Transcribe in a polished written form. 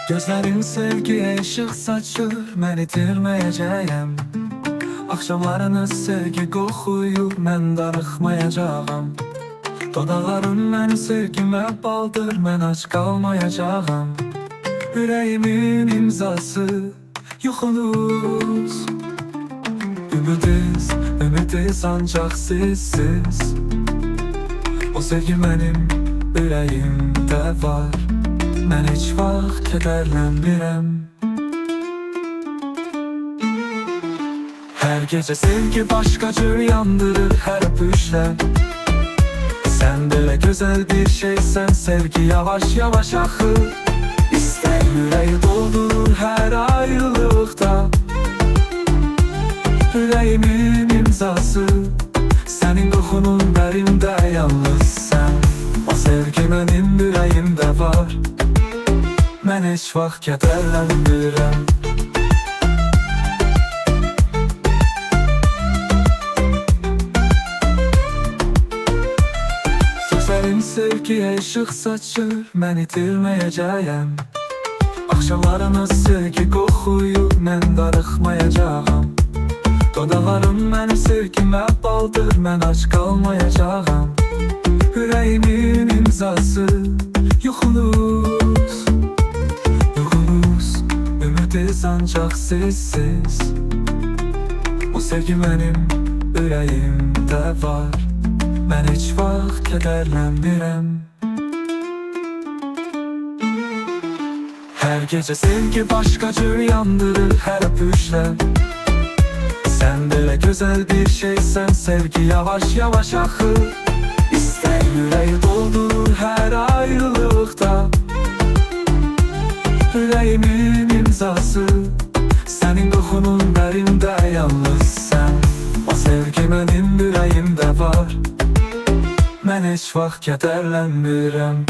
Gözlerin sevgiye ışık saçır, mən itirməyəcəyəm. Akşamlarınız sevgi qoxuyur, mən darıxmayacağam. Dodaqların mənim sevgimə baldır, mən aç qalmayacağam. Ürəyimin imzası yoxunuz. Ümidiz ancaq sizsiz. O sevgi mənim ürəyimdə var. Mən heç vaxt kədərlənmirəm. Hər gecə sevgi başqa cür yandırır hər öpüşlə. Sən belə gözəl bir şeysən, sevgi yavaş yavaş axır. İstək ürəyi doldurur hər ayrılıqda. Ürəyimin imzası, sənin qoxunun bərimdə yalnız sən. O sevgi mənim ürəyimdə var. Mən heç vaxt kədərlənmirəm. Sözlərin sevgiyə işıq saçır, mən itirməyəcəyəm. Axşamlarınız sevgi qoxuyur, mən darıxmayacağam. Dodaqların mənim sevgimə baldır, mən aç qalmayacağam. Ürəyimin imzası yoxunuz. Ümidiz ancaq sizsiz. O sevgi mənim ürəyimdə var. Mən heç vaxt kədərlənmirəm. Hər gecə sevgi başqa cür yandırır hər öpüşlə. Sən belə gözəl bir şeysən, sevgi yavaş yavaş axır. İstək ürəyi doldurur hər ayrılıqda. Ürəyimin imzası, sənin qoxunun bərimdə yalnız sən. O sevgi mənim ürəyimdə var. Mən heç vaxt kədərlənmirəm.